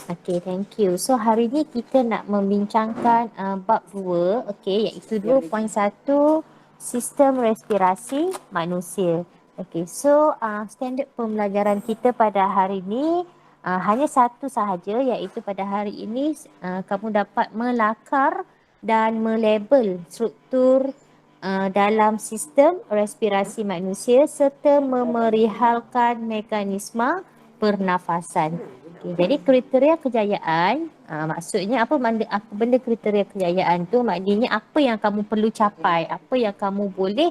Okay, thank you. So hari ni kita nak membincangkan bab 2, okay, iaitu 2.1 sistem respirasi manusia. Okay, so standard pembelajaran kita pada hari ni hanya satu sahaja, iaitu pada hari ini kamu dapat melakar dan melabel struktur dalam sistem respirasi manusia serta memerihalkan mekanisme pernafasan. Okay, jadi kriteria kejayaan, maksudnya apa benda kriteria kejayaan tu? Maknanya apa yang kamu perlu capai, apa yang kamu boleh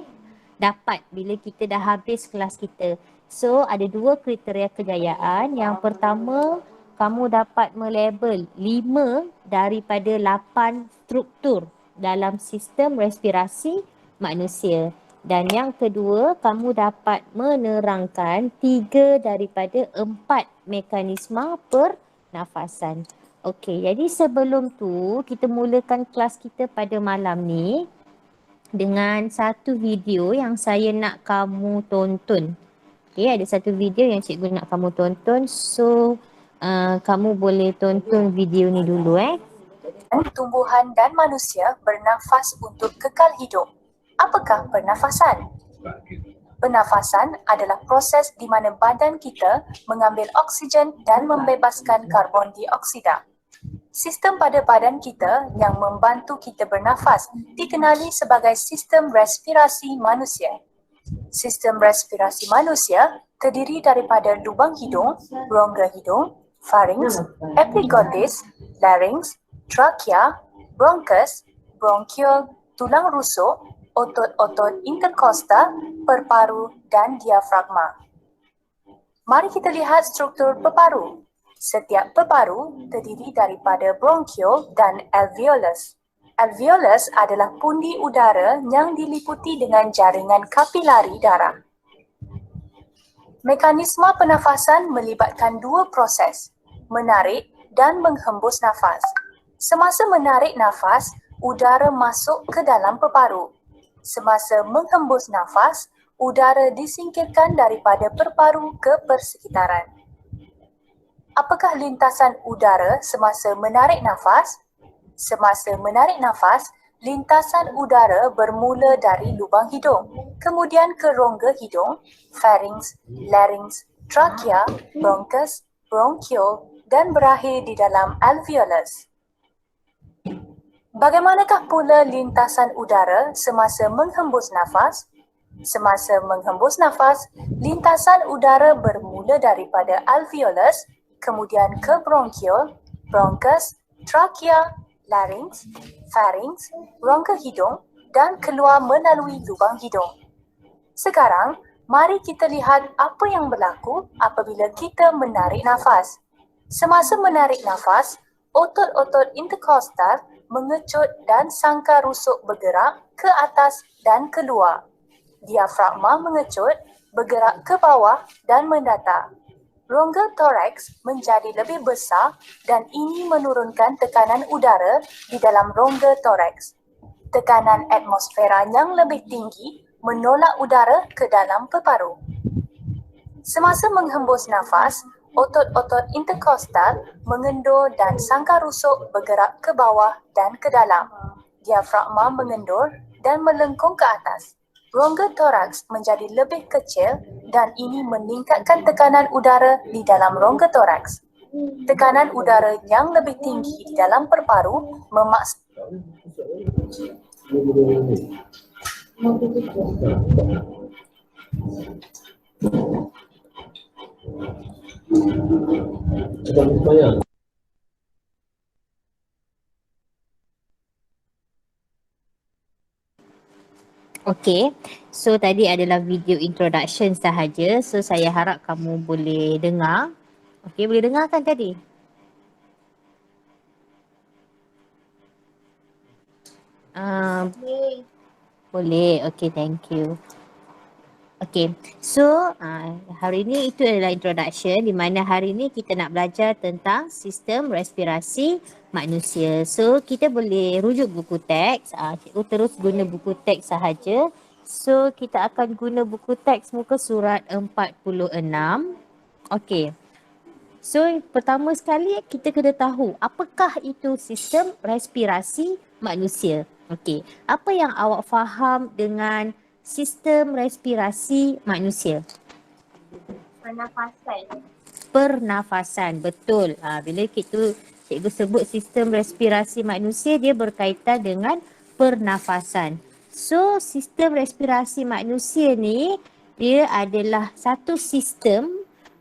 dapat bila kita dah habis kelas kita. So ada dua kriteria kejayaan. Yang pertama, kamu dapat melabel 5 daripada 8 struktur dalam sistem respirasi manusia. Dan yang kedua, kamu dapat menerangkan 3 daripada 4 mekanisme pernafasan. Okey, jadi sebelum tu kita mulakan kelas kita pada malam ni dengan satu video yang saya nak kamu tonton. Okey, ada satu video yang cikgu nak kamu tonton. So, kamu boleh tonton video ni dulu Tumbuhan dan manusia bernafas untuk kekal hidup. Apakah pernafasan? Pernafasan adalah proses di mana badan kita mengambil oksigen dan membebaskan karbon dioksida. Sistem pada badan kita yang membantu kita bernafas dikenali sebagai sistem respirasi manusia. Sistem respirasi manusia terdiri daripada lubang hidung, rongga hidung, pharynx, epiglottis, larynx, trakea, bronchus, bronchiole, tulang rusuk, otot-otot interkostal, perparu dan diafragma. Mari kita lihat struktur peparu. Setiap peparu terdiri daripada bronchiole dan alveolus. Alveolus adalah pundi udara yang diliputi dengan jaringan kapilari darah. Mekanisme pernafasan melibatkan dua proses, menarik dan menghembus nafas. Semasa menarik nafas, udara masuk ke dalam peparu. Semasa menghembus nafas, udara disingkirkan daripada perparu ke persekitaran. Apakah lintasan udara semasa menarik nafas? Semasa menarik nafas, lintasan udara bermula dari lubang hidung, kemudian ke rongga hidung, pharynx, larynx, trakea, bronchus, bronchiole dan berakhir di dalam alveolus. Bagaimanakah pula lintasan udara semasa menghembus nafas? Semasa menghembus nafas, lintasan udara bermula daripada alveolus, kemudian ke bronchiole, bronchus, trakea, larynx, pharynx, rongga hidung dan keluar melalui lubang hidung. Sekarang, mari kita lihat apa yang berlaku apabila kita menarik nafas. Semasa menarik nafas, otot-otot interkostal mengecut dan sangkar rusuk bergerak ke atas dan keluar. Diafragma mengecut, bergerak ke bawah dan mendatar. Rongga toraks menjadi lebih besar dan ini menurunkan tekanan udara di dalam rongga toraks. Tekanan atmosfera yang lebih tinggi menolak udara ke dalam peparu. Semasa menghembus nafas, otot-otot interkostal mengendur dan sangkar rusuk bergerak ke bawah dan ke dalam. Diafragma mengendur dan melengkung ke atas. Rongga toraks menjadi lebih kecil dan ini meningkatkan tekanan udara di dalam rongga toraks. Tekanan udara yang lebih tinggi di dalam perparu memaksa Okay, so tadi adalah video introduction sahaja. So saya harap kamu boleh dengar. Okay, boleh dengar kan tadi? Boleh, okay, thank you. Okay, so hari ni itu adalah introduction di mana hari ni kita nak belajar tentang sistem respirasi manusia. So kita boleh rujuk buku teks, cikgu terus guna buku teks sahaja. So kita akan guna buku teks muka surat 46. Okay, So pertama sekali kita kena tahu apakah itu sistem respirasi manusia. Okey, apa yang awak faham dengan sistem respirasi manusia? Pernafasan, betul. Bila kita cikgu sebut sistem respirasi manusia, dia berkaitan dengan pernafasan. So, sistem respirasi manusia ni, dia adalah satu sistem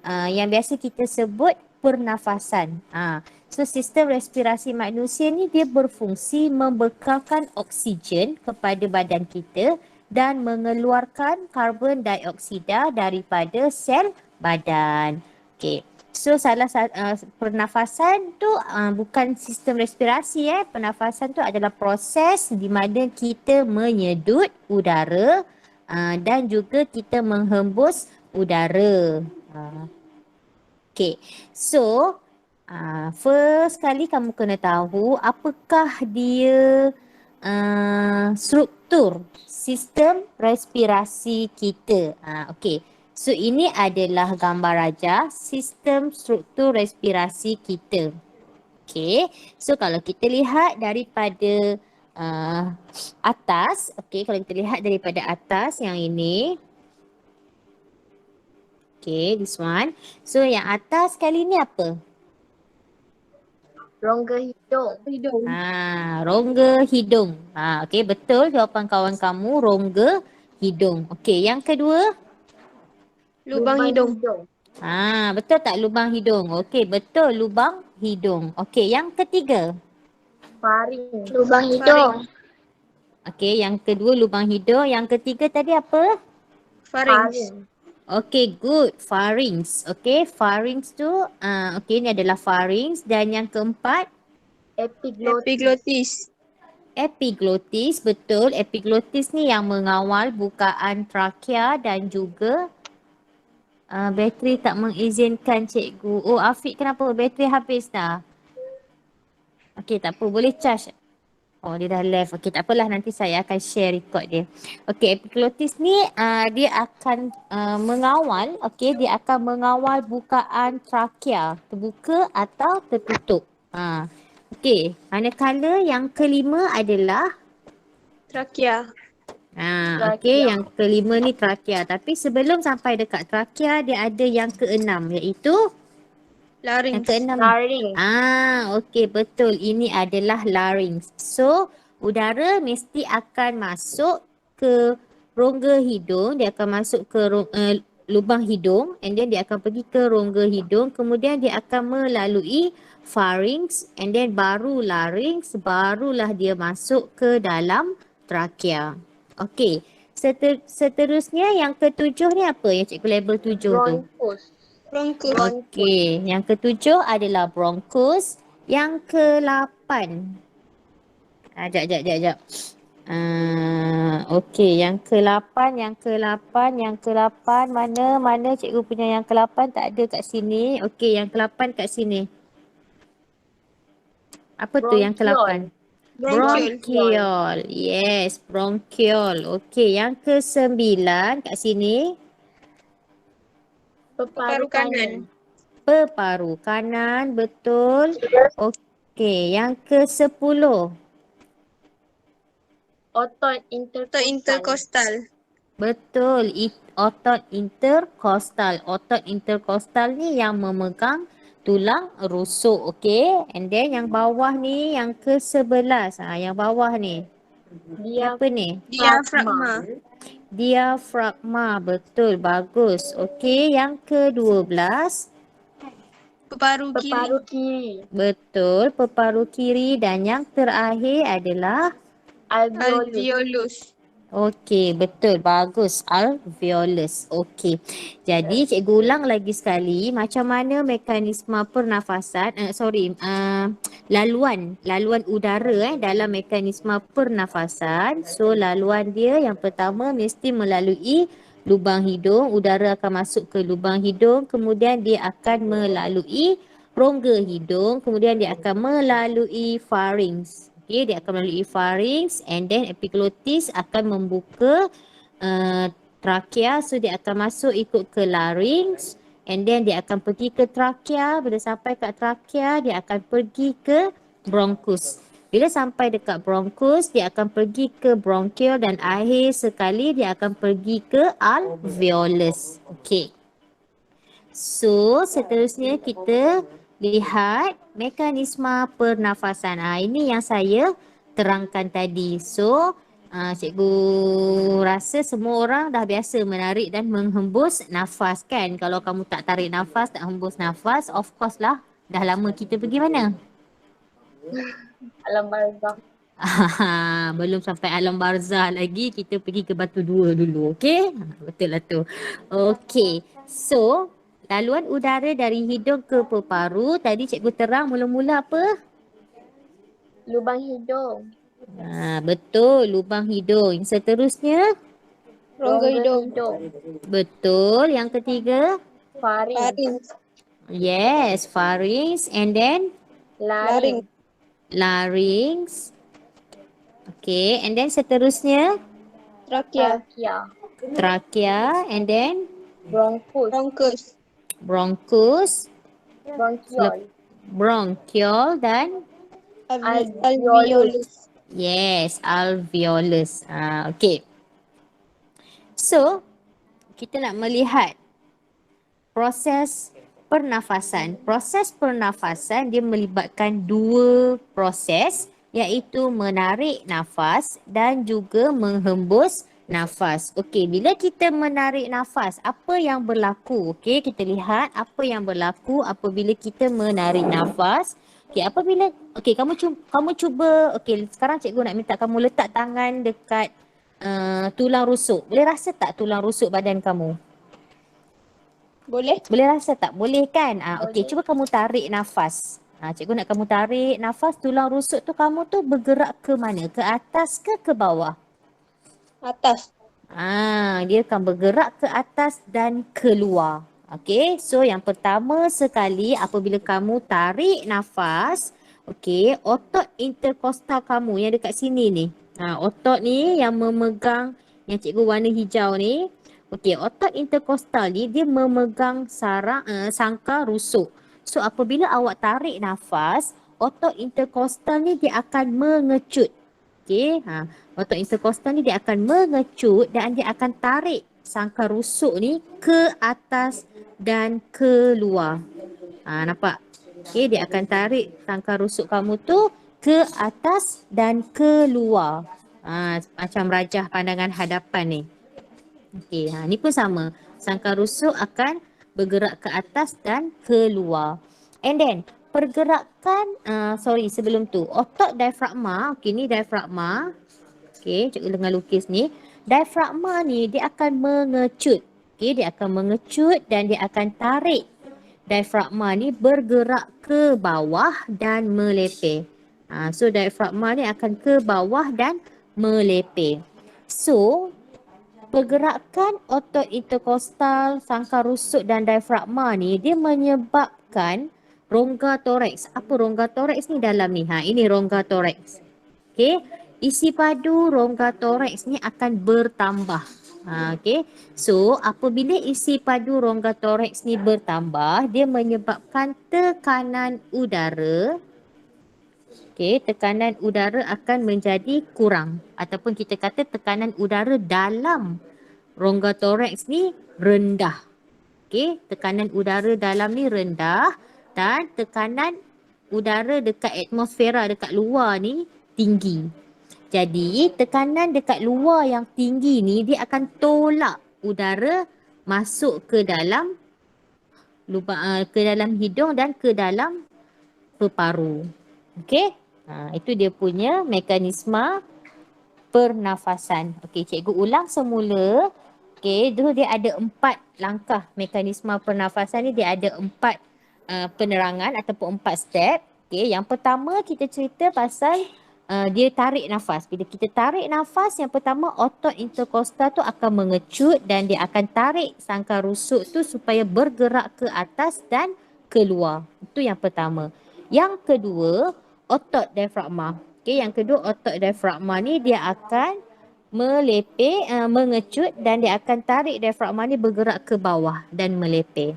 yang biasa kita sebut pernafasan. So, sistem respirasi manusia ni dia berfungsi membekalkan oksigen kepada badan kita dan mengeluarkan karbon dioksida daripada sel badan. Okey. So pernafasan tu bukan sistem respirasi Pernafasan tu adalah proses di mana kita menyedut udara dan juga kita menghembus udara. Okey. So first kali kamu kena tahu apakah dia struktur sistem respirasi kita. Okey. So ini adalah gambar raja sistem struktur respirasi kita. Okey. So kalau kita lihat daripada atas, kalau kita lihat daripada atas yang ini. Okay, this one. So yang atas kali ni apa? Rongga hidung. Rongga hidung. Okey, betul jawapan kawan kamu, rongga hidung. Okey, yang kedua? Lubang hidung. Betul tak lubang hidung? Okey, betul lubang hidung. Okey, yang ketiga? Faring. Lubang hidung. Okey, yang kedua lubang hidung. Yang ketiga tadi apa? Pharynx. Okay, good. Pharynx. Okay, pharynx tu, ni adalah pharynx. Dan yang keempat? Epiglottis. Epiglottis, betul. Epiglottis ni yang mengawal bukaan trakea dan juga bateri tak mengizinkan cikgu. Oh, Afiq kenapa? Bateri habis dah? Okay, tak apa. Boleh charge. Oh, dia dah left. Okey, tak apalah, nanti saya akan share record dia. Okey, epiglottis ni dia akan mengawal, dia akan mengawal bukaan trakea, terbuka atau tertutup. Okey, manakala yang kelima adalah Trakea. Okey, yang kelima ni trakea. Tapi sebelum sampai dekat trakea, dia ada yang keenam, iaitu Larynx. yang keenam. Larynx. Okey, betul. Ini adalah larynx. So, udara mesti akan masuk ke rongga hidung. Dia akan masuk ke lubang hidung, and then dia akan pergi ke rongga hidung. Kemudian dia akan melalui pharynx, and then baru larynx, barulah dia masuk ke dalam trakea. Okey. Seterusnya yang ketujuh ni apa yang cikgu label tujuh tu? Bronchus. Okey, yang ketujuh adalah bronchus. Yang ke-8. Sekejap. Okey, yang ke-8. Mana cikgu punya yang ke-8? Tak ada kat sini. Okey, yang ke-8 kat sini. Apa tu yang ke-8? Bronchiol. Yes, bronchiol. Okey, yang ke-9 kat sini. Peparu kanan. Peparu kanan, betul. Okey, yang ke-10. Otot interkostal. Betul, otot interkostal. Otot interkostal ni yang memegang tulang rusuk, okey. And then yang bawah ni, yang ke-11. Yang bawah ni. Apa ni? Diafragma, betul, bagus. Okey, yang ke-12. Peparu kiri. Betul, peparu kiri. Dan yang terakhir adalah Alveolus. okey, betul, bagus. Alveolus. Okey. Jadi cikgu ulang lagi sekali macam mana mekanisme pernafasan, laluan udara dalam mekanisme pernafasan. So laluan dia yang pertama mesti melalui lubang hidung, udara akan masuk ke lubang hidung, kemudian dia akan melalui rongga hidung, kemudian dia akan melalui pharynx. Okay, dia akan melalui pharynx, and then epiglottis akan membuka trakea, so dia akan masuk ikut ke larynx, and then dia akan pergi ke trakea. Bila sampai kat trakea, dia akan pergi ke bronchus. Bila sampai dekat bronchus, dia akan pergi ke bronchial dan akhir sekali dia akan pergi ke alveolus. Okey. So, seterusnya kita lihat mekanisme pernafasan. Ini yang saya terangkan tadi. So, cikgu rasa semua orang dah biasa menarik dan menghembus nafas kan. Kalau kamu tak tarik nafas, tak hembus nafas, of course lah. Dah lama kita pergi mana? Alam barzah. Belum sampai alam barzah lagi, kita pergi ke batu dua dulu, okey? Betul lah tu. Okey, so laluan udara dari hidung ke peparu, tadi cikgu terang mula-mula apa? Lubang hidung. Betul, lubang hidung. Seterusnya? Rongga hidung. Betul. Yang ketiga? Faring. Yes, pharynx and then? Larynx. Okay, and then seterusnya? Trachea and then? Bronchus. Bronchial dan? Alveolus. Yes, alveolus. Okay. So, kita nak melihat proses pernafasan. Proses pernafasan dia melibatkan dua proses, iaitu menarik nafas dan juga menghembus nafas. Okey, bila kita menarik nafas, apa yang berlaku? Okey, kita lihat apa yang berlaku apabila kita menarik nafas. Okey, kamu cuba, okey, sekarang cikgu nak minta kamu letak tangan dekat tulang rusuk. Boleh rasa tak tulang rusuk badan kamu? Boleh? Boleh rasa tak? Boleh kan? Okey, cuba kamu tarik nafas. Cikgu nak kamu tarik nafas, tulang rusuk tu kamu tu bergerak ke mana? Ke atas ke bawah? Atas. Dia akan bergerak ke atas dan keluar. Okey, so yang pertama sekali apabila kamu tarik nafas, okey, otot interkostal kamu yang dekat sini ni. Otot ni yang memegang, yang cikgu warna hijau ni. Okey, otot interkostal ni dia memegang sangkar rusuk. So apabila awak tarik nafas, otot interkostal ni dia akan mengecut. Okey, otot interkostal ni dia akan mengecut dan dia akan tarik sangkar rusuk ni ke atas dan keluar. Nampak? Okey, dia akan tarik sangkar rusuk kamu tu ke atas dan keluar. Macam rajah pandangan hadapan ni. Okey, ni pun sama. Sangkar rusuk akan bergerak ke atas dan keluar. And then, pergerakan, sebelum tu, otot diafragma, okey ni diafragma. Okey, cikgu tengah lukis ni. Diafragma ni dia akan mengecut. Okey, dia akan mengecut dan dia akan tarik diafragma ni bergerak ke bawah dan melepeh. So diafragma ni akan ke bawah dan melepeh. So, pergerakan otot interkostal, sangkar rusuk dan diafragma ni dia menyebabkan rongga toraks. Apa rongga toraks ni dalam ni? Ini rongga toraks. Okey, isi padu rongga toraks ni akan bertambah. Okey, so apabila isi padu rongga toraks ni bertambah, dia menyebabkan tekanan udara. Okey, tekanan udara akan menjadi kurang ataupun kita kata tekanan udara dalam rongga toraks ni rendah. Okey, tekanan udara dalam ni rendah dan tekanan udara dekat atmosfera dekat luar ni tinggi. Jadi, tekanan dekat luar yang tinggi ni dia akan tolak udara masuk ke dalam lubang, ke dalam hidung dan ke dalam peparu. Okey? Itu dia punya mekanisme pernafasan. Okey, cikgu ulang semula. Okey, dulu dia ada 4 langkah mekanisme pernafasan ni, dia ada 4 penerangan ataupun 4 step. Okey, yang pertama kita cerita pasal dia tarik nafas. Bila kita tarik nafas, yang pertama otot interkostal tu akan mengecut dan dia akan tarik sangkar rusuk tu supaya bergerak ke atas dan keluar. Itu yang pertama. Yang kedua, otot diafragma. Okey, yang kedua otot diafragma ni dia akan melepeh, mengecut dan dia akan tarik diafragma ni bergerak ke bawah dan melepeh.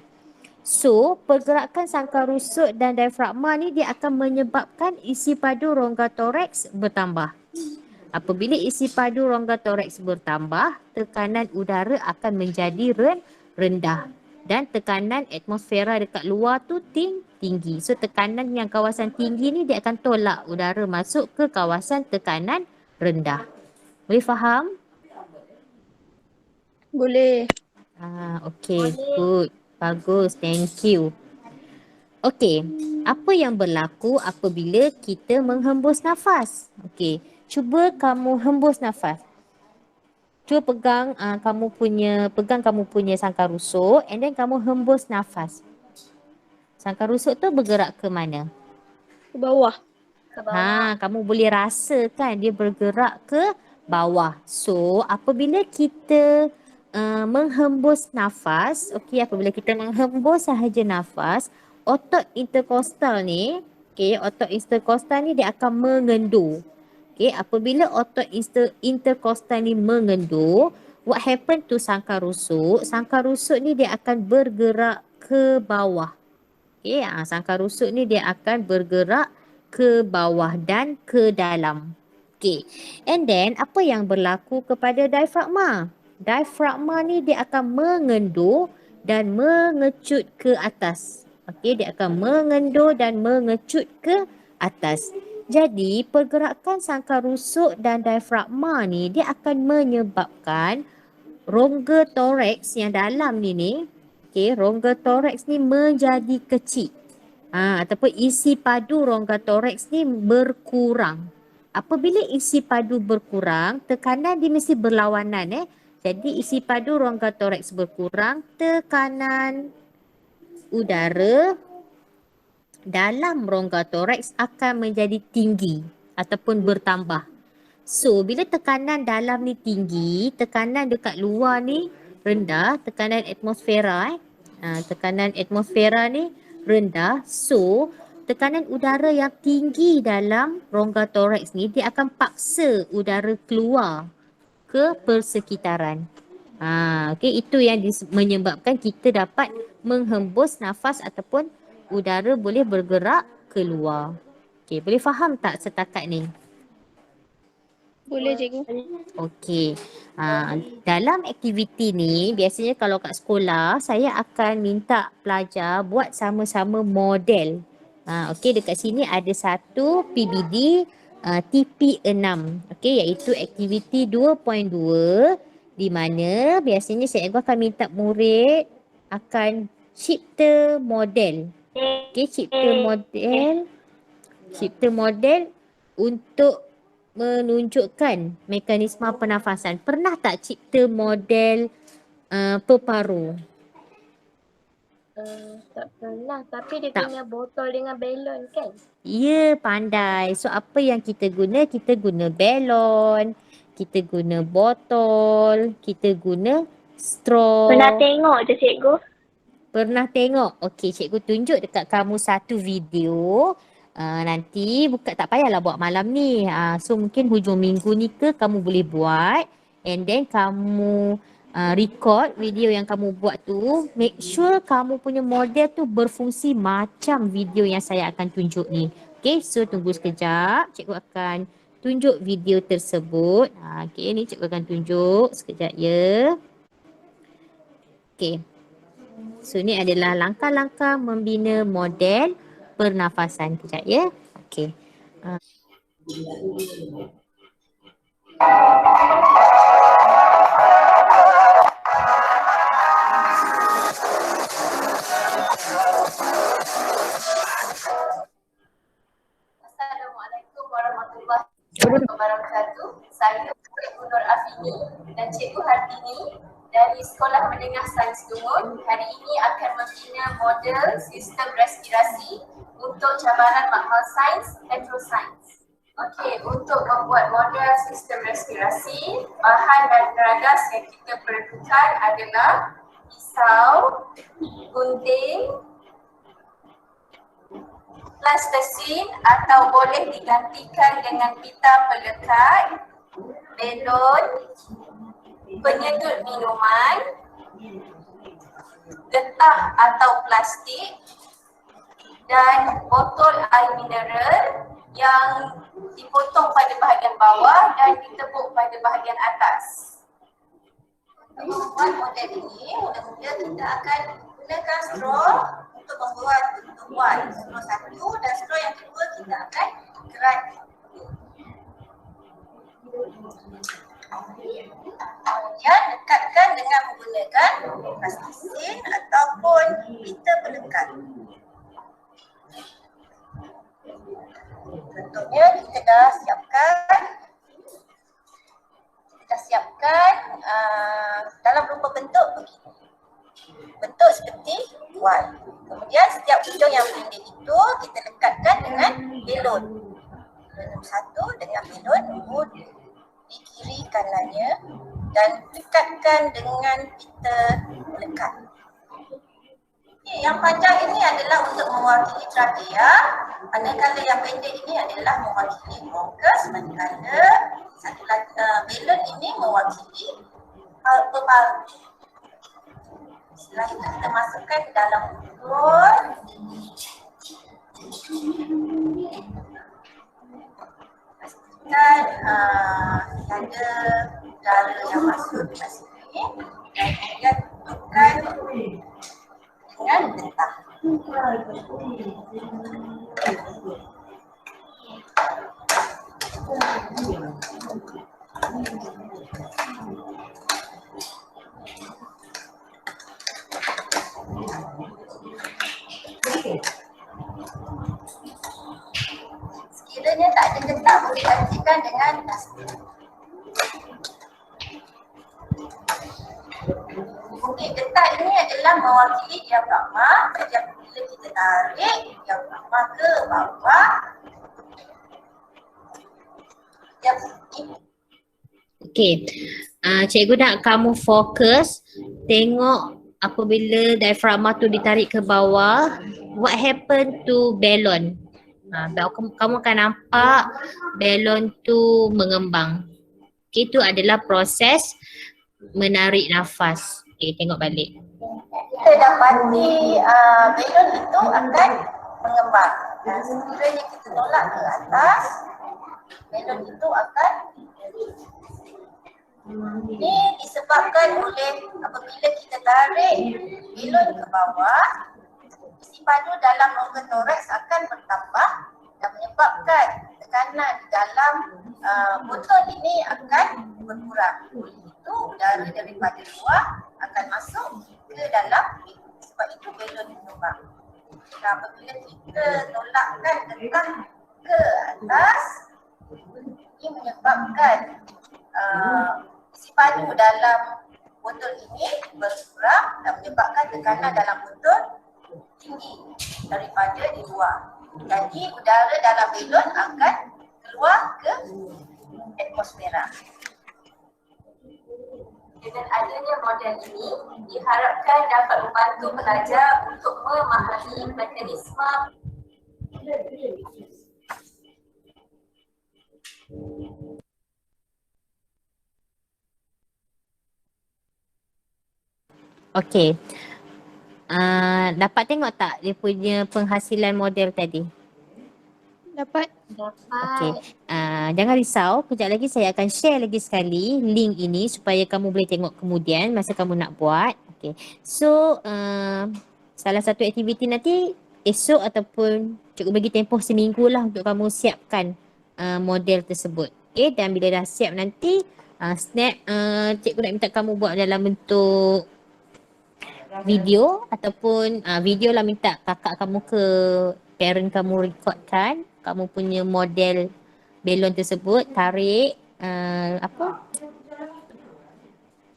So, pergerakan sangkar rusuk dan diafragma ni dia akan menyebabkan isi padu rongga toraks bertambah. Apabila isi padu rongga toraks bertambah, tekanan udara akan menjadi rendah dan tekanan atmosfera dekat luar tu tinggi. So, tekanan yang kawasan tinggi ni dia akan tolak udara masuk ke kawasan tekanan rendah. Boleh faham? Boleh. Okay, good. Bagus, thank you. Okey, apa yang berlaku apabila kita menghembus nafas? Okey, cuba kamu hembus nafas. Cuba pegang kamu punya sangkar rusuk and then kamu hembus nafas. Sangkar rusuk tu bergerak ke mana? Ke bawah. Kamu boleh rasa kan dia bergerak ke bawah. So, apabila kita menghembus nafas, okey, apabila kita menghembus sahaja nafas, otot interkostal ni, otot interkostal ni dia akan mengendur. Apabila otot interkostal ni mengendur, what happen to sangkar rusuk? Sangkar rusuk ni dia akan bergerak ke bawah. Sangkar rusuk ni dia akan bergerak ke bawah dan ke dalam. And then apa yang berlaku kepada diafragma? Diafragma ni dia akan mengendur dan mengecut ke atas. Dia akan mengendur dan mengecut ke atas. Jadi pergerakan sangkar rusuk dan diafragma ni dia akan menyebabkan rongga toraks yang dalam ni, rongga toraks ni menjadi kecil. Ataupun isi padu rongga toraks ni berkurang. Apabila isi padu berkurang, tekanan dia mesti berlawanan. Jadi isi padu rongga toraks berkurang, tekanan udara dalam rongga toraks akan menjadi tinggi ataupun bertambah. So, bila tekanan dalam ni tinggi, tekanan dekat luar ni rendah, tekanan atmosfera tekanan atmosfera ni rendah. So, tekanan udara yang tinggi dalam rongga toraks ni dia akan paksa udara keluar ke persekitaran. Itu yang menyebabkan kita dapat menghembus nafas ataupun udara boleh bergerak keluar. Boleh faham tak setakat ni? Boleh cikgu. Okey. Dalam aktiviti ni, biasanya kalau kat sekolah, saya akan minta pelajar buat sama-sama model. Dekat sini ada satu PBD TP6. Iaitu aktiviti 2.2 di mana biasanya cikgu akan minta murid akan cipta model. Cipta model untuk menunjukkan mekanisme pernafasan. Pernah tak cipta model peparu? Tak pernah, tapi dia guna botol dengan belon kan? Ya, pandai. So apa yang kita guna? Kita guna belon, kita guna botol, kita guna straw. Pernah tengok je cikgu. Pernah tengok? Okey, cikgu tunjuk dekat kamu satu video. Nanti tak payahlah buat malam ni. So mungkin hujung minggu ni kamu boleh buat. And then kamu record video yang kamu buat tu. Make sure kamu punya model tu berfungsi macam video yang saya akan tunjuk ni. Okay, so tunggu sekejap. Cikgu akan tunjuk video tersebut. Okay, ni cikgu akan tunjuk sekejap ya. Okay. So ni adalah langkah-langkah membina model pernafasan. Kejap ya. Okey. Assalamualaikum warahmatullahi wabarakatuh. Saya Cikgu Nur Afini dan Cikgu Hartini dari Sekolah Menengah Sains Lungun hari ini akan membina model sistem respirasi untuk cabaran makmal sains Petrosains. Okey, untuk membuat model sistem respirasi, bahan dan peragas yang kita perlukan adalah pisau, gunting, plastisin atau boleh digantikan dengan pita pelekat, belon, penyedut minuman, getah atau plastik dan botol air mineral yang dipotong pada bahagian bawah dan ditepuk pada bahagian atas. Untuk membuat model ini, mula-mula kita akan gunakan straw untuk membuat tumpuan. Straw satu dan straw yang kedua kita akan kerat. Kemudian lekatkan dengan menggunakan plastisin ataupun pita pelekat. Contohnya kita dah siapkan dalam rupa bentuk begini. Bentuk seperti Y. Kemudian setiap ujung yang pendek itu kita lekatkan dengan belon. Belon satu dengan belon di kiri kanannya dan lekatkan dengan pita pelekat. Yang panjang ini adalah untuk mewakili trachea, manakala yang pendek ini adalah mewakili bronchus, manakala satu lagi belon ini mewakili paru. Setelah itu kita masukkan ke dalam mulut. Pastikan ada udara yang masuk ke sini dan kemudian tutupkan dengan getah. Sekiranya tak ada getah, boleh gantikan dengan plastik. Okey, getah ini adalah mewakili diafragma. Jadi apabila kita tarik diafragma ke bawah, dia bunyi. Okey. Cikgu nak kamu fokus tengok apabila diafragma tu ditarik ke bawah, what happen to balon? Kamu akan nampak balon tu mengembang. Okay, itu adalah proses menarik nafas. Okay, tengok balik. Kita dapati balon itu akan mengembang. Dan sekiranya kita tolak ke atas, balon itu akan ini disebabkan oleh apabila kita tarik balon ke bawah, isi padu dalam rongga toraks akan bertambah dan menyebabkan tekanan di dalam botol ini akan berkurang. Oleh itu udara daripada luar akan masuk ke dalam, sebab itu balon mengembang. Nah, apabila kita tolakkan getah ke atas, ini menyebabkan isi padu dalam botol ini berkurang dan menyebabkan tekanan dalam botol tinggi daripada di luar. Jadi udara dalam balon akan keluar ke atmosfera. Dengan adanya model ini, diharapkan dapat membantu pelajar untuk memahami mekanisme Okey. Dapat tengok tak dia punya penghasilan model tadi? Dapat. Okey. Jangan risau, kejap lagi saya akan share lagi sekali link ini supaya kamu boleh tengok kemudian masa kamu nak buat. Okey. So, salah satu aktiviti nanti esok ataupun cikgu bagi tempoh seminggu lah untuk kamu siapkan model tersebut. Okey, dan bila dah siap nanti snap, cikgu nak minta kamu buat dalam bentuk video ataupun video lah, minta kakak kamu ke parent kamu recordkan kamu punya model balon tersebut, tarik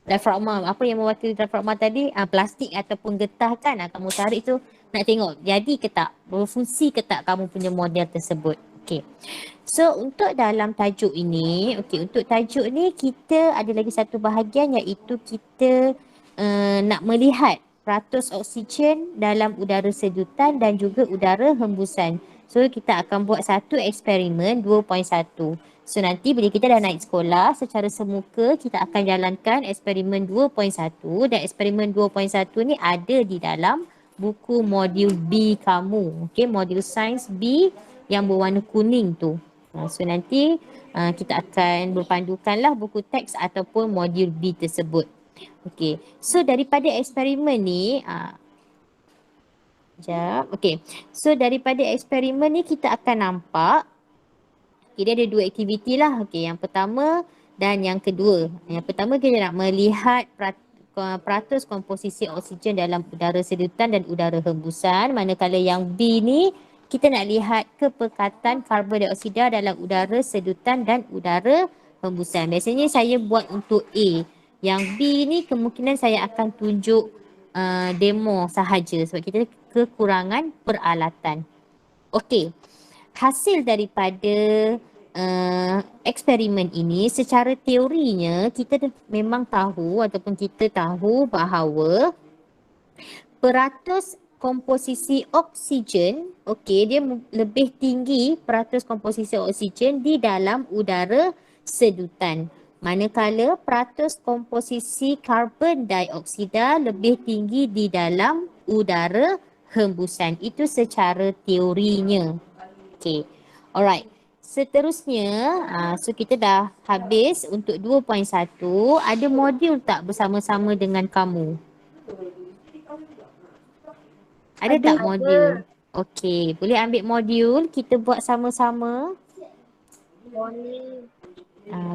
diafragma, apa yang mewakili diafragma tadi, plastik ataupun getah kan, kamu tarik tu, nak tengok jadi ke tak, berfungsi ke tak kamu punya model tersebut. Okay. So untuk dalam tajuk ini, untuk tajuk ni kita ada lagi satu bahagian iaitu kita nak melihat peratus oksigen dalam udara sejutan dan juga udara hembusan. So kita akan buat satu eksperimen 2.1. So nanti bila kita dah naik sekolah secara semuka kita akan jalankan eksperimen 2.1 dan eksperimen 2.1 ni ada di dalam buku modul B kamu. Okey, modul sains B yang berwarna kuning tu. So nanti kita akan berpandukanlah buku teks ataupun modul B tersebut. Okey. So daripada eksperimen ni sekejap. Okey. So daripada eksperimen ni kita akan nampak dia ada dua aktiviti lah. Okey, yang pertama dan yang kedua. Yang pertama kita nak melihat peratus komposisi oksigen dalam udara sedutan dan udara hembusan. Manakala yang B ni kita nak lihat kepekatan karbon dioksida dalam udara sedutan dan udara hembusan. Biasanya saya buat untuk A. Yang B ni kemungkinan saya akan tunjuk demo sahaja sebab kita kekurangan peralatan. Okey. Hasil daripada eksperimen ini secara teorinya kita memang tahu ataupun kita tahu bahawa peratus komposisi oksigen, okey, dia lebih tinggi peratus komposisi oksigen di dalam udara sedutan. Manakala peratus komposisi karbon dioksida lebih tinggi di dalam udara hembusan. Itu secara teorinya. Okay, alright. Seterusnya, so kita dah habis untuk 2.1. Ada modul tak bersama-sama dengan kamu? Ada tak modul? Okay, boleh ambil modul. Kita buat sama-sama. Boleh.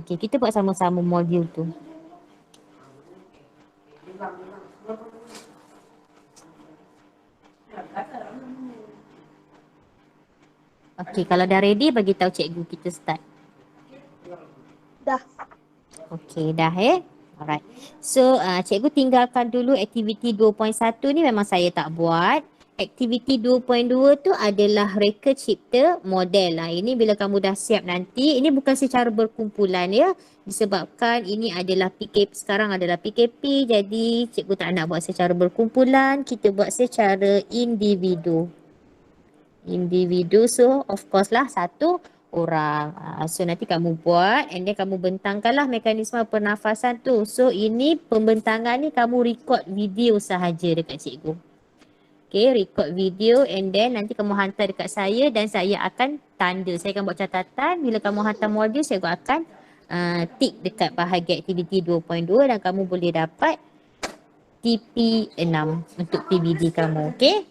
Okay, kita buat sama-sama modul tu. Okay, kalau dah ready bagi tahu cikgu kita start. Dah. Okay, dah Alright. So, cikgu tinggalkan dulu aktiviti 2.1 ni memang saya tak buat. Aktiviti 2.2 tu adalah reka cipta model. Ini bila kamu dah siap nanti, ini bukan secara berkumpulan ya. Disebabkan ini adalah PKP, sekarang adalah PKP. Jadi, cikgu tak nak buat secara berkumpulan. Kita buat secara individu. So of course lah satu orang. So nanti kamu buat and then kamu bentangkanlah mekanisme pernafasan tu. So ini pembentangan ni kamu record video sahaja dekat cikgu. Okay, record video and then nanti kamu hantar dekat saya dan saya akan tanda. Saya akan buat catatan. Bila kamu hantar modul saya akan tick dekat bahagian aktiviti 2.2 dan kamu boleh dapat TP6 untuk PBD kamu. Okay.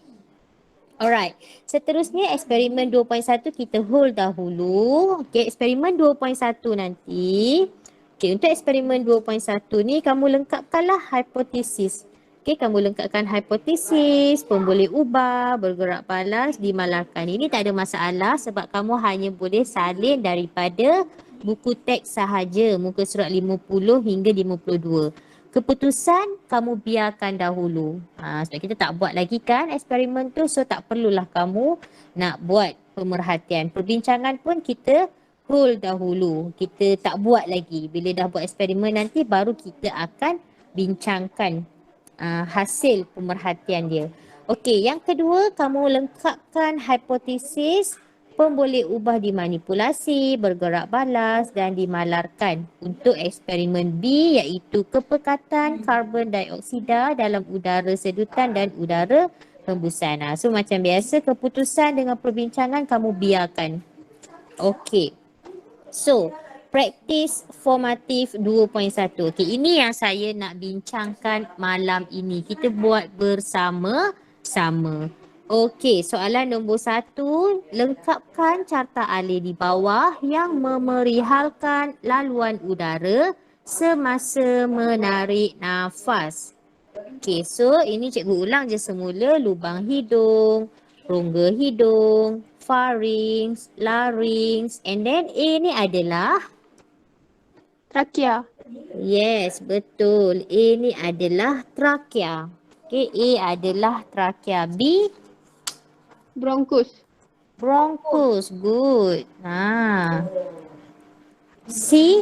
Alright, seterusnya eksperimen 2.1 kita hold dahulu. Okay, eksperimen 2.1 nanti. Okay, untuk eksperimen 2.1 ni kamu lengkapkanlah hipotesis. Okay, kamu lengkapkan hipotesis, pemboleh ubah, bergerak balas, dimalarkan. Ini tak ada masalah sebab kamu hanya boleh salin daripada buku teks sahaja, muka surat 50 hingga 52. Keputusan kamu biarkan dahulu. Sebab kita tak buat lagi kan eksperimen tu. So tak perlulah kamu nak buat pemerhatian. Perbincangan pun kita hold dahulu. Kita tak buat lagi. Bila dah buat eksperimen nanti baru kita akan bincangkan hasil pemerhatian dia. Okey, yang kedua kamu lengkapkan hipotesis, pemboleh ubah dimanipulasi, bergerak balas dan dimalarkan untuk eksperimen B iaitu kepekatan karbon dioksida dalam udara sedutan dan udara hembusan. So macam biasa keputusan dengan perbincangan kamu biarkan. Okey. So, praktis formatif 2.1. Okey, ini yang saya nak bincangkan malam ini. Kita buat bersama-sama. Okey, soalan nombor 1, lengkapkan carta alih di bawah yang memerihalkan laluan udara semasa menarik nafas. Okey, so ini cikgu ulang je semula. Lubang hidung, rongga hidung, pharynx, larynx, and then A ni adalah? Trakea. Yes, betul. A ni adalah trakea. Okey, A adalah trakea. B? Bronchus. Bronchus, good. C?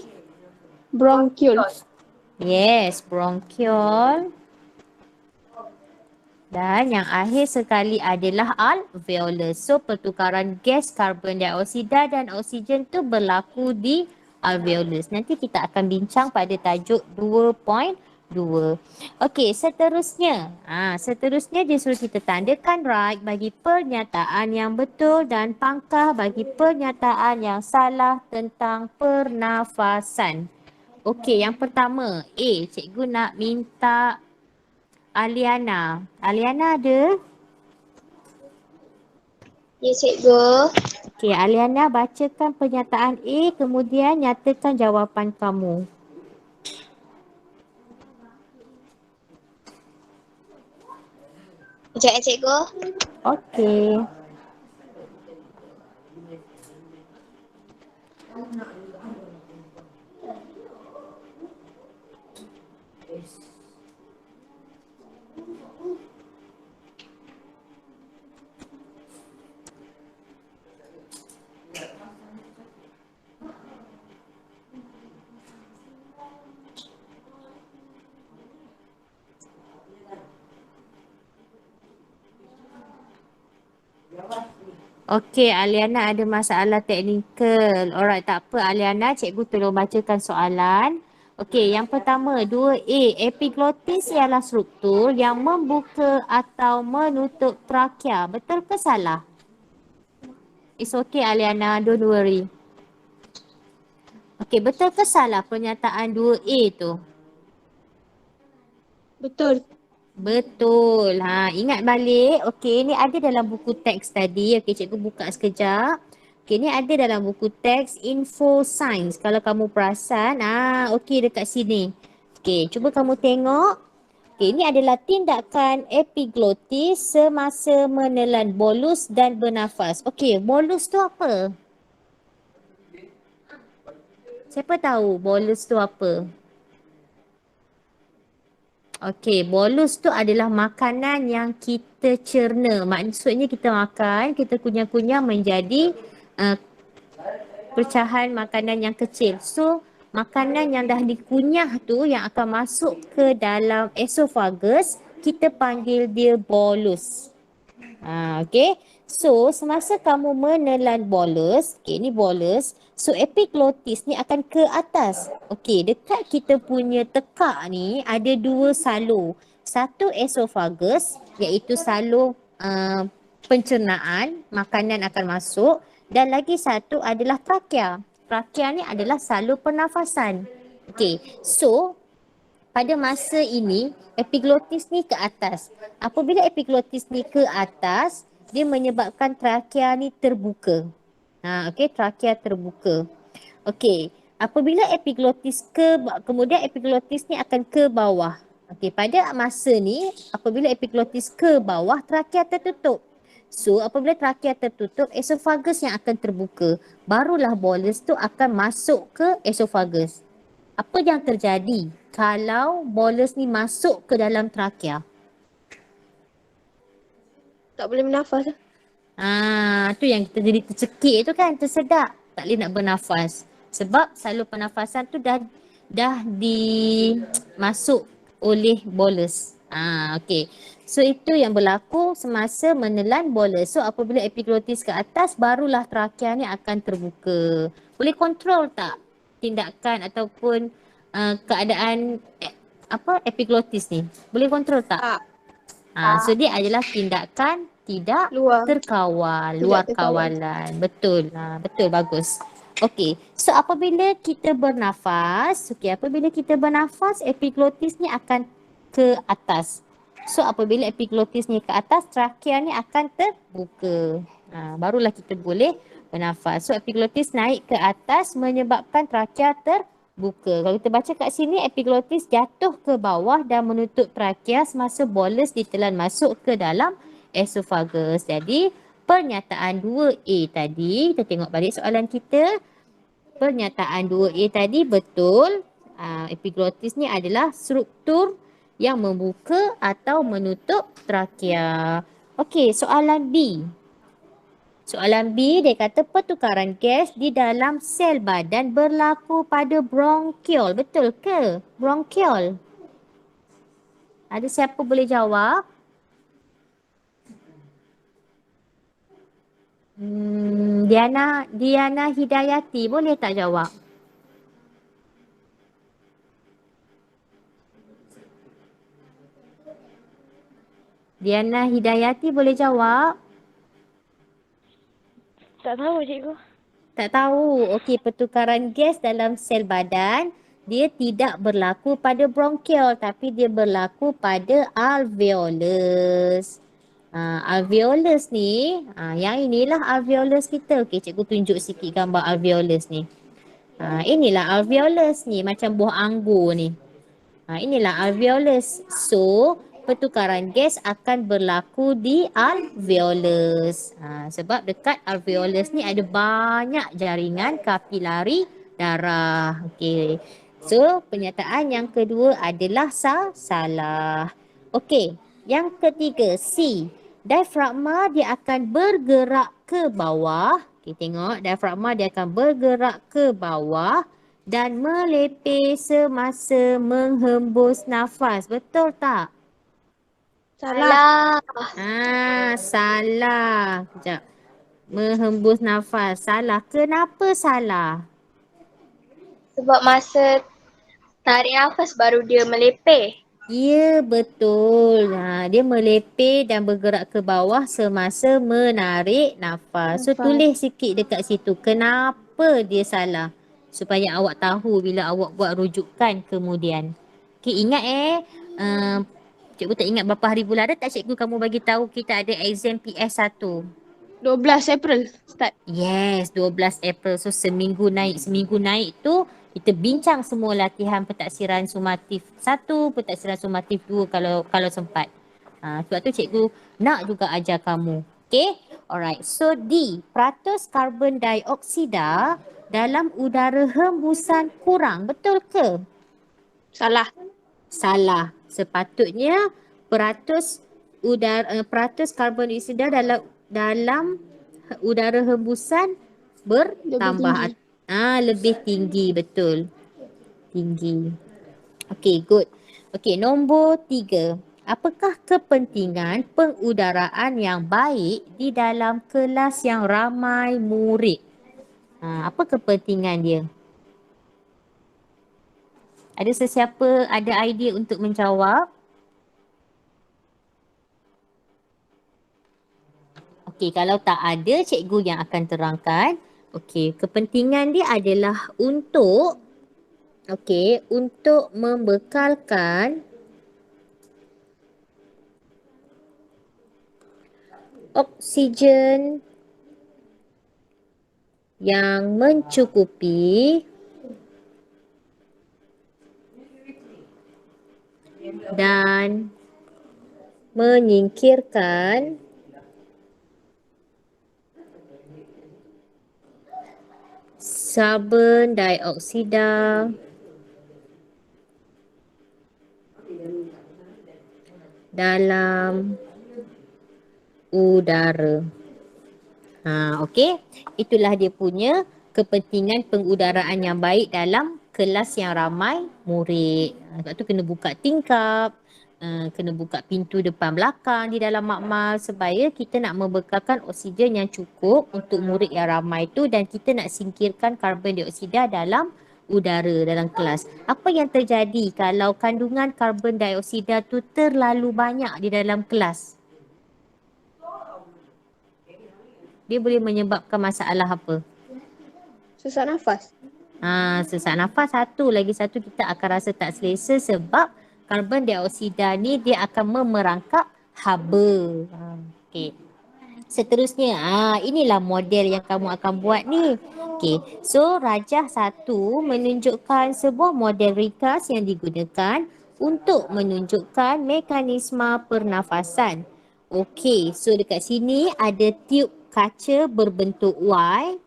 Bronchiole. Yes, bronchiole. Dan yang akhir sekali adalah alveolus. So pertukaran gas karbon dioksida dan oksigen tu berlaku di alveolus. Nanti kita akan bincang pada tajuk 2.2. Okey, seterusnya. Seterusnya dia suruh kita tandakan right bagi pernyataan yang betul dan pangkah bagi pernyataan yang salah tentang pernafasan. Okey, yang pertama, A, cikgu nak minta Aliana. Aliana ada? Ya, cikgu. Okey, Aliana bacakan pernyataan A kemudian nyatakan jawapan kamu. Sekejap ya, cikgu. Okey. Okey, Aliana ada masalah teknikal. Alright, tak apa Aliana, cikgu tolong bacakan soalan. Okey, yang pertama, 2A. Epiglottis ialah struktur yang membuka atau menutup trakea. Betul ke salah? It's okay Aliana, don't worry. Okey, betul ke salah pernyataan 2A tu? Betul. Betul. Ingat balik. Okey, ni ada dalam buku teks tadi. Okey, cikgu buka sekejap. Okey, ni ada dalam buku teks Info Science. Kalau kamu perasan, okey dekat sini. Okey, cuba kamu tengok. Okey, ini adalah tindakan epiglottis semasa menelan bolus dan bernafas. Okey, bolus tu apa? Siapa tahu bolus tu apa? Okey, bolus tu adalah makanan yang kita cerna. Maksudnya kita makan, kita kunyah-kunyah menjadi pecahan makanan yang kecil. So, makanan yang dah dikunyah tu yang akan masuk ke dalam esophagus, kita panggil dia bolus. Okay. So, semasa kamu menelan bolus, okay, ni bolus. So, epiglottis ni akan ke atas. Okay, dekat kita punya tekak ni ada dua salur. Satu esophagus, iaitu salur pencernaan, makanan akan masuk. Dan lagi satu adalah trakea. Trakea ni adalah salur pernafasan. Okay, so pada masa ini, epiglottis ni ke atas. Apabila epiglottis ni ke atas, dia menyebabkan trakea ni terbuka. Okey, trakea terbuka. Okey, apabila epiglottis kemudian epiglottis ni akan ke bawah. Okey, pada masa ni, apabila epiglottis ke bawah, trakea tertutup. So, apabila trakea tertutup, esophagus yang akan terbuka. Barulah bolus tu akan masuk ke esophagus. Apa yang terjadi kalau bolus ni masuk ke dalam trakea? Tak boleh bernafas. Tu yang kita jadi tercekik tu kan, tersedak. Tak boleh nak bernafas. Sebab salur pernafasan tu dah dimasuk oleh bolus. Okey. So itu yang berlaku semasa menelan bolus. So apabila epiglottis ke atas, barulah trakea ni akan terbuka. Boleh kontrol tak tindakan ataupun keadaan epiglottis ni? Boleh kontrol tak? Tak. So dia adalah tindakan tidak terkawal, luar kawalan. Betul. Betul, bagus. Okey. So apabila kita bernafas, epiglottis ni akan ke atas. So apabila epiglottis ni ke atas, trakea ni akan terbuka. Barulah kita boleh bernafas. So epiglottis naik ke atas menyebabkan trakea terbuka. Kalau kita baca kat sini, epiglottis jatuh ke bawah dan menutup trakea semasa bolus ditelan masuk ke dalam esophagus. Jadi pernyataan 2A tadi, kita tengok balik soalan kita. Pernyataan 2A tadi betul. Epiglottis ni adalah struktur yang membuka atau menutup trakea. Okey, soalan B. Soalan B, dia kata pertukaran gas di dalam sel badan berlaku pada bronkiol. Betul ke? Bronkiol. Ada siapa boleh jawab? Diana Hidayati boleh tak jawab? Diana Hidayati boleh jawab? Tak tahu cikgu. Tak tahu. Okey, pertukaran gas dalam sel badan dia tidak berlaku pada bronkiol tapi dia berlaku pada alveolus. Alveolus ni, yang inilah alveolus kita. Okey, cikgu tunjuk sikit gambar alveolus ni. Inilah alveolus ni macam buah anggur ni. Inilah alveolus. So, pertukaran gas akan berlaku di alveolus. Sebab dekat alveolus ni ada banyak jaringan kapilari darah. Okey. So, pernyataan yang kedua adalah salah. Okey. Yang ketiga, C. Diafragma dia akan bergerak ke bawah. Okey, tengok diafragma dia akan bergerak ke bawah dan melepeh semasa menghembus nafas. Betul tak? Salah. Salah. Sekejap. Menghembus nafas. Salah. Kenapa salah? Sebab masa tarik nafas baru dia melepeh. Ya, betul. Dia melepeh dan bergerak ke bawah semasa menarik nafas. So, tulis sikit dekat situ. Kenapa dia salah? Supaya awak tahu bila awak buat rujukan kemudian. Okey, ingat cikgu tak ingat berapa hari bulan ada tak cikgu kamu bagi tahu kita ada exam PS1. 12 April start. Yes, 12 April. So seminggu naik tu kita bincang semua latihan pentaksiran sumatif 1, pentaksiran sumatif 2 kalau sempat. Sebab tu cikgu nak juga ajar kamu. Okay? Alright. So D, peratus karbon dioksida dalam udara hembusan kurang. Betul ke? Salah. Salah. Sepatutnya peratus karbon dioksida dalam udara hembusan bertambah. Lebih tinggi, betul. Tinggi. Okey, good. Okey, nombor 3. Apakah kepentingan pengudaraan yang baik di dalam kelas yang ramai murid? Apa kepentingan dia? Ada sesiapa ada idea untuk menjawab? Okey, kalau tak ada, cikgu yang akan terangkan. Okey, kepentingan dia adalah untuk membekalkan oksigen yang mencukupi dan menyingkirkan karbon dioksida dalam udara. Okey. Itulah dia punya kepentingan pengudaraan yang baik dalam kelas yang ramai murid. Sebab tu kena buka tingkap, kena buka pintu depan belakang di dalam makmal supaya kita nak membekalkan oksigen yang cukup untuk murid yang ramai tu dan kita nak singkirkan karbon dioksida dalam udara dalam kelas. Apa yang terjadi kalau kandungan karbon dioksida tu terlalu banyak di dalam kelas? Dia boleh menyebabkan masalah apa? Sesak nafas. Sesak nafas satu. Lagi satu kita akan rasa tak selesa sebab karbon dioksida ni dia akan memerangkap haba. Okey. Seterusnya, inilah model yang kamu akan buat ni. Okey. So, rajah 1 menunjukkan sebuah model ringkas yang digunakan untuk menunjukkan mekanisme pernafasan. Okey, so dekat sini ada tube kaca berbentuk Y.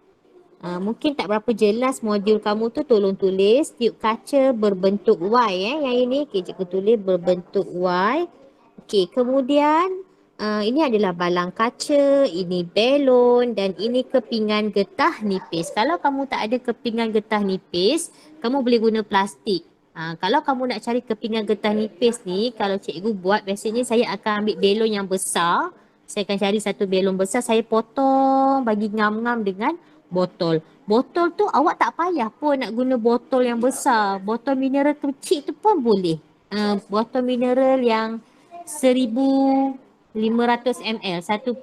Mungkin tak berapa jelas modul kamu tu, tolong tulis tube kaca berbentuk Y yang ini. Okey, cikgu tulis berbentuk Y. Okey, kemudian ini adalah balang kaca, ini belon dan ini kepingan getah nipis. Kalau kamu tak ada kepingan getah nipis, kamu boleh guna plastik. Kalau kamu nak cari kepingan getah nipis ni, kalau cikgu buat biasanya saya akan ambil belon yang besar. Saya akan cari satu belon besar, saya potong bagi ngam-ngam dengan botol. Botol tu awak tak payah pun nak guna botol yang besar. Botol mineral kecil tu pun boleh. Botol mineral yang 1500 ml, 1.5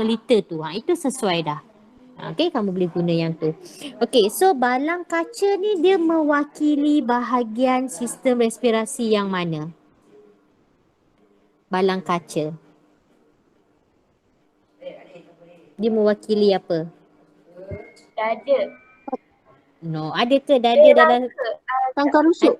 liter tu. Itu sesuai dah. Okay, kamu boleh guna yang tu. Okay, so balang kaca ni dia mewakili bahagian sistem respirasi yang mana? Balang kaca. Dia mewakili apa? Dada. No, ada ke dada dalam Sangkar rusuk.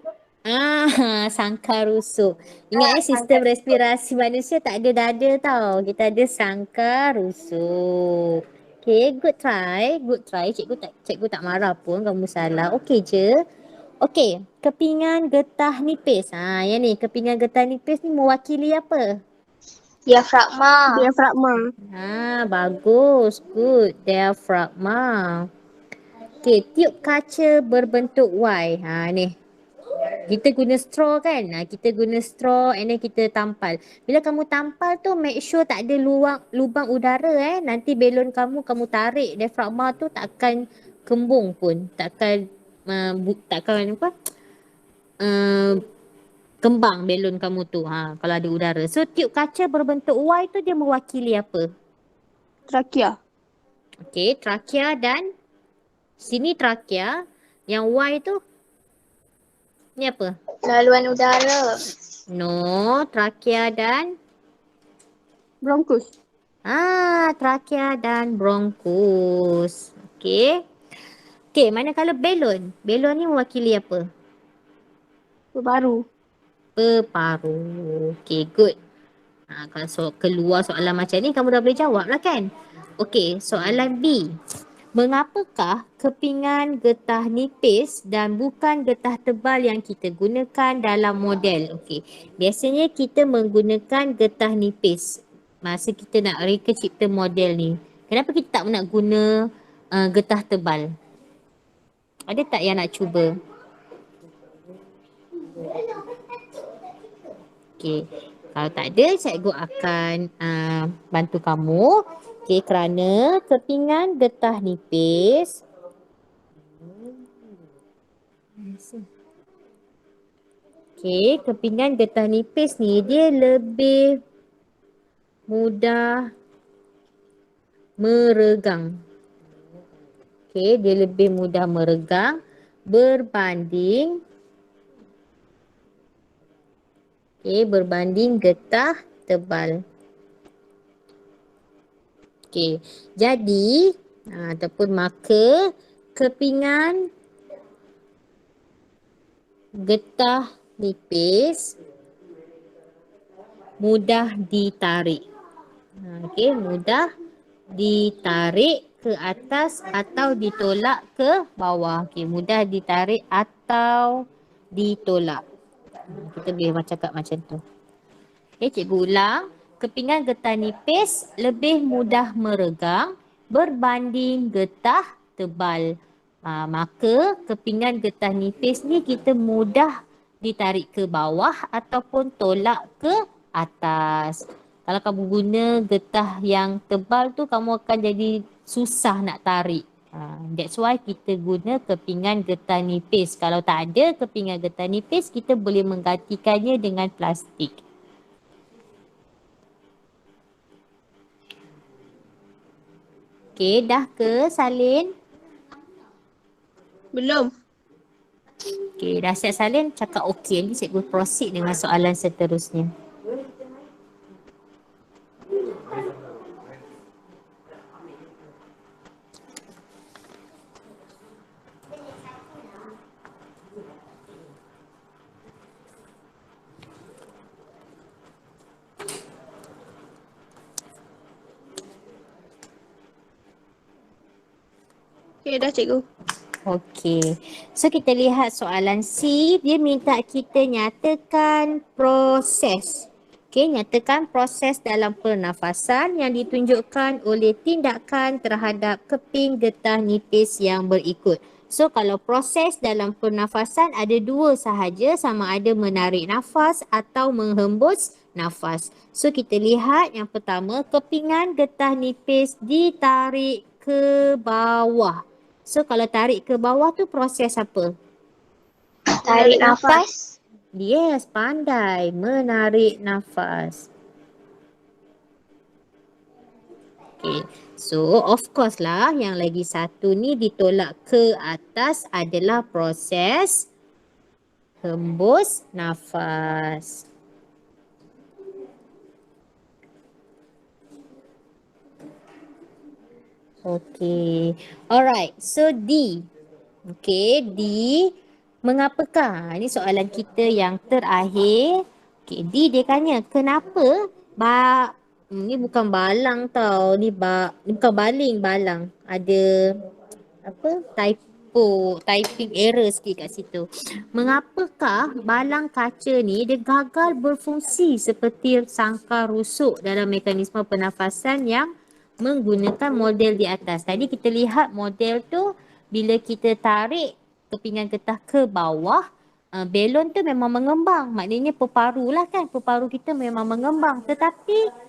sangkar rusuk. Ingat sistem respirasi manusia tak ada dada tau. Kita ada sangkar rusuk. Okay, good try. Good try. Cikgu tak marah pun kamu salah. Okay je. Okay, kepingan getah nipis. Yang ni, kepingan getah nipis ni mewakili apa? Diafragma. Diafragma. Bagus. Good. Diafragma. Okay, tiup kaca berbentuk Y. Ni. Kita guna straw kan? Kita guna straw and then kita tampal. Bila kamu tampal tu make sure tak ada lubang udara Nanti belon kamu tarik diafragma tu takkan kembung pun. Takkan kembang belon kamu tu kalau ada udara. So tiup kaca berbentuk Y tu dia mewakili apa? Trakea. Okay, trakea dan sini trakea. Yang Y tu ni apa? Laluan udara. No, trakea dan Bronkus. trakea dan bronkus. Okay. Okay, manakala belon. Belon ni mewakili apa? Paru. Peparu. Okay, good. Kalau keluar soalan macam ni, kamu dah boleh jawab lah kan? Okay, soalan B. Mengapakah kepingan getah nipis dan bukan getah tebal yang kita gunakan dalam model? Okey, biasanya kita menggunakan getah nipis masa kita nak reka cipta model ni. Kenapa kita tak nak guna getah tebal? Ada tak yang nak cuba? Okey, kalau tak ada, cikgu akan bantu kamu. Okey, kerana kepingan getah nipis kepingan getah nipis ni dia lebih mudah meregang. Dia lebih mudah meregang berbanding getah tebal. Jadi ataupun maka kepingan getah nipis mudah ditarik. Mudah ditarik ke atas atau ditolak ke bawah. Mudah ditarik atau ditolak. Kita boleh cakap macam tu. Cikgu ulang. Kepingan getah nipis lebih mudah meregang berbanding getah tebal. Maka kepingan getah nipis ni kita mudah ditarik ke bawah ataupun tolak ke atas. Kalau kamu guna getah yang tebal tu, kamu akan jadi susah nak tarik. That's why kita guna kepingan getah nipis. Kalau tak ada kepingan getah nipis, kita boleh menggantikannya dengan plastik. Dah ke salin? Belum. Dah siap salin, cakap okey. Nanti cikgu proceed dengan soalan seterusnya. Dah cikgu. Okey. So kita lihat soalan C. Dia minta kita nyatakan proses. Nyatakan proses dalam pernafasan yang ditunjukkan oleh tindakan terhadap keping getah nipis yang berikut. So kalau proses dalam pernafasan ada dua sahaja, sama ada menarik nafas atau menghembus nafas. So kita lihat yang pertama, kepingan getah nipis ditarik ke bawah. So kalau tarik ke bawah tu proses apa? Tarik nafas. Yes, pandai. Menarik nafas. Okay. So, of course lah yang lagi satu ni ditolak ke atas adalah proses hembus nafas. Okay. Alright. So, D. Okay, D. Mengapakah? Ini soalan kita yang terakhir. Okay, D dia tanya, kenapa ni bukan balang tau. Ni bukan baling, balang. Ada apa? Typing error sikit kat situ. Mengapakah balang kaca ni dia gagal berfungsi seperti sangkar rusuk dalam mekanisme pernafasan yang menggunakan model di atas. Tadi kita lihat model tu bila kita tarik kepingan getah ke bawah, belon tu memang mengembang. Maknanya peparu lah kan. Peparu kita memang mengembang. Tetapi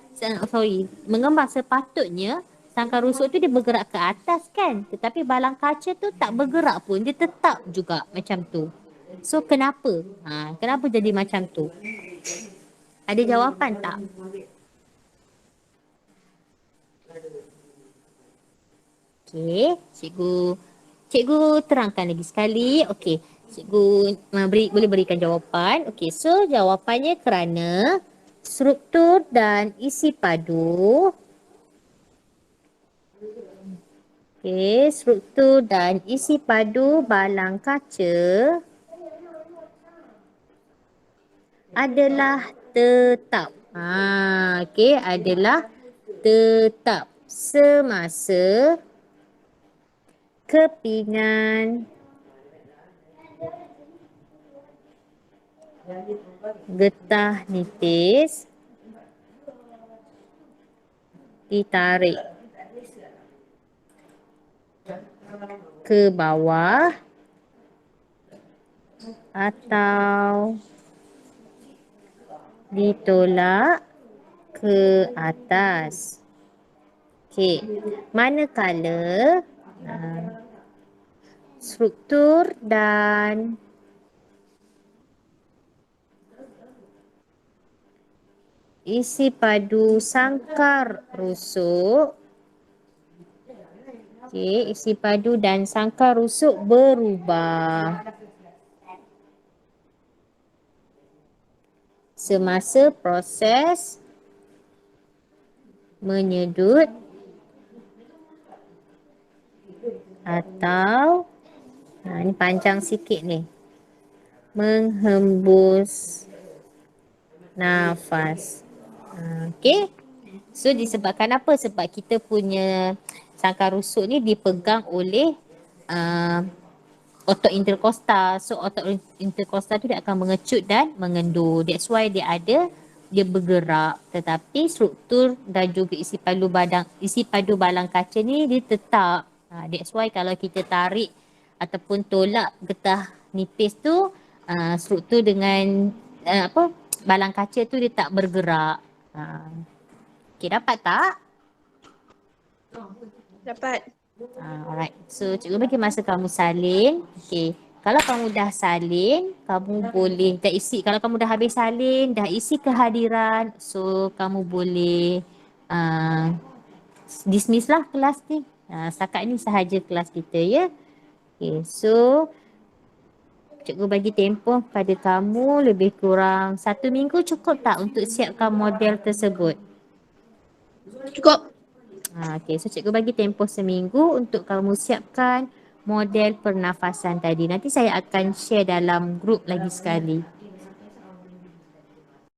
mengembang sepatutnya sangkar rusuk tu dia bergerak ke atas kan. Tetapi balang kaca tu tak bergerak pun. Dia tetap juga macam tu. So kenapa? Kenapa jadi macam tu? Ada jawapan tak? Okey, cikgu terangkan lagi sekali. Okey, cikgu boleh berikan jawapan. Okey, so jawapannya kerana struktur dan isi padu. Okey, struktur dan isi padu balang kaca adalah tetap. Okey, adalah tetap semasa kepingan getah nipis ditarik ke bawah atau ditolak ke atas. Okey, manakala struktur dan isi padu sangkar rusuk, isi padu dan sangkar rusuk berubah semasa proses menyedut atau ni panjang sikit ni, menghembus nafas. Okey. So disebabkan apa? Sebab kita punya sangkar rusuk ni dipegang oleh otot interkostal. So otot interkostal tu dia akan mengecut dan mengendur. That's why dia bergerak. Tetapi struktur dan juga isi padu balang kaca ni dia tetap. That's why kalau kita tarik ataupun tolak getah nipis tu, struktur dengan balang kaca tu dia tak bergerak. Okay, dapat tak? Dapat. Alright. So cikgu bagi masa kamu salin. Okay. Kalau kamu dah salin, kamu boleh dah isi. Kalau kamu dah habis salin, dah isi kehadiran, so kamu boleh dismiss lah kelas ni. Setakat ni sahaja kelas kita ya. Okay. So cikgu bagi tempoh pada kamu lebih kurang 1 minggu cukup tak untuk siapkan model tersebut? Cukup. Okay, so cikgu bagi tempoh seminggu untuk kamu siapkan model pernafasan tadi. Nanti saya akan share dalam grup lagi sekali.